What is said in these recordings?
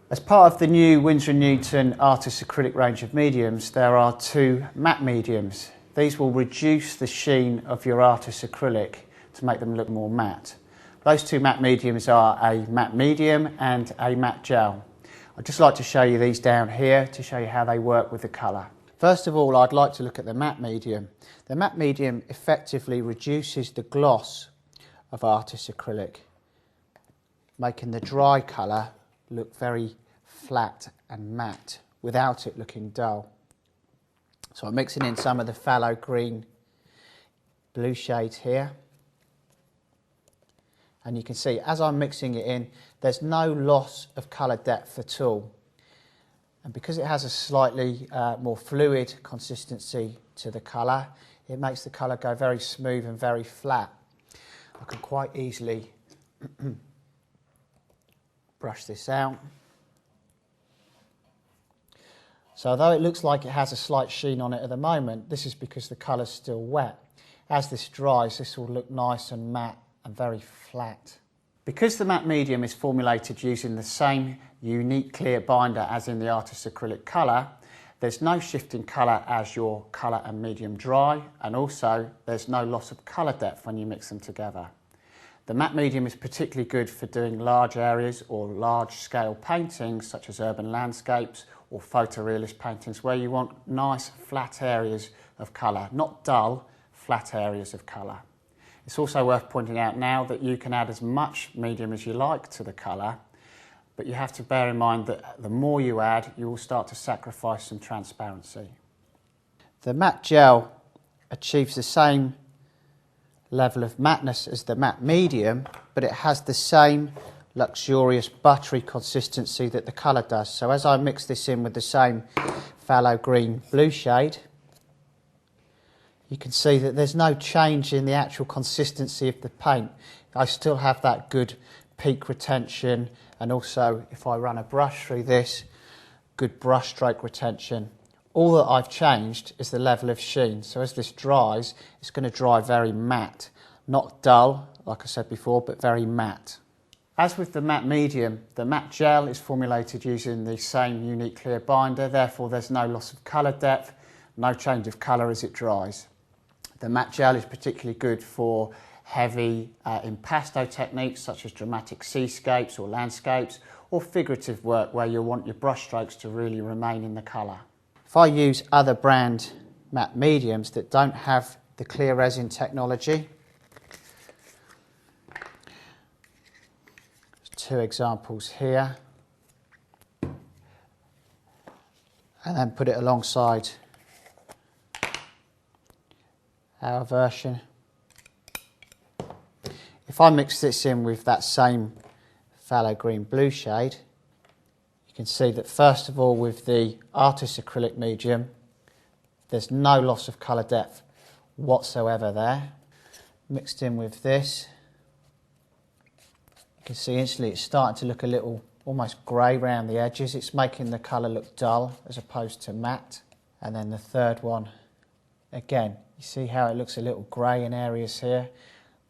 As part of the new Winsor & Newton Artists Acrylic range of mediums, there are two matte mediums. These will reduce the sheen of your Artists Acrylic to make them look more matte. Those two matte mediums are a matte medium and a matte gel. I'd just like to show you these down here to show you how they work with the colour. First of all, I'd like to look at the matte medium. The matte medium effectively reduces the gloss of Artists Acrylic, making the dry colour look very flat and matte without it looking dull. So I'm mixing in some of the phthalo green blue shades here, and you can see as I'm mixing it in there's no loss of colour depth at all, and because it has a slightly more fluid consistency to the colour, it makes the colour go very smooth and very flat. I can quite easily brush this out. So although it looks like it has a slight sheen on it at the moment, this is because the colour's still wet. As this dries, this will look nice and matte and very flat. Because the matte medium is formulated using the same unique clear binder as in the Artists Acrylic colour, there's no shift in colour as your colour and medium dry, and also there's no loss of colour depth when you mix them together. The matte medium is particularly good for doing large areas or large scale paintings such as urban landscapes or photorealist paintings where you want nice flat areas of colour, not dull, flat areas of colour. It's also worth pointing out now that you can add as much medium as you like to the colour, but you have to bear in mind that the more you add, you will start to sacrifice some transparency. The matte gel achieves the same level of matteness as the matte medium, but it has the same luxurious buttery consistency that the colour does. So as I mix this in with the same phthalo green blue shade, you can see that there's no change in the actual consistency of the paint. I still have that good peak retention, and also if I run a brush through this, good brush stroke retention. All that I've changed is the level of sheen. So as this dries, it's going to dry very matte. Not dull, like I said before, but very matte. As with the matte medium, the matte gel is formulated using the same unique clear binder, therefore there's no loss of colour depth, no change of colour as it dries. The matte gel is particularly good for heavy impasto techniques such as dramatic seascapes or landscapes, or figurative work where you want your brush strokes to really remain in the colour. If I use other brand matte mediums that don't have the clear resin technology, two examples here, and then put it alongside our version. If I mix this in with that same phthalo green blue shade, you can see that first of all with the Artists Acrylic medium, there's no loss of colour depth whatsoever there. Mixed in with this, you can see instantly it's starting to look a little almost grey around the edges. It's making the colour look dull as opposed to matte. And then the third one, again, you see how it looks a little grey in areas here,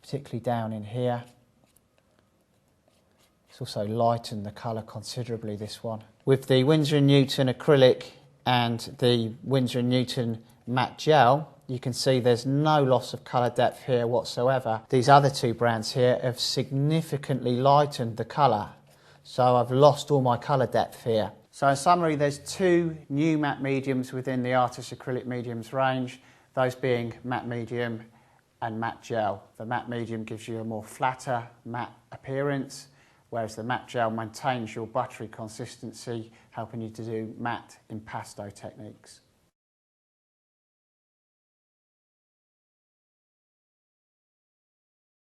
particularly down in here. It's also lightened the colour considerably, this one. With the Winsor & Newton acrylic and the Winsor & Newton matte gel, you can see there's no loss of colour depth here whatsoever. These other two brands here have significantly lightened the colour, so I've lost all my colour depth here. So in summary, there's two new matte mediums within the Artists Acrylic Mediums range, those being matte medium and matte gel. The matte medium gives you a more flatter matte appearance, whereas the matte gel maintains your buttery consistency, helping you to do matte impasto techniques.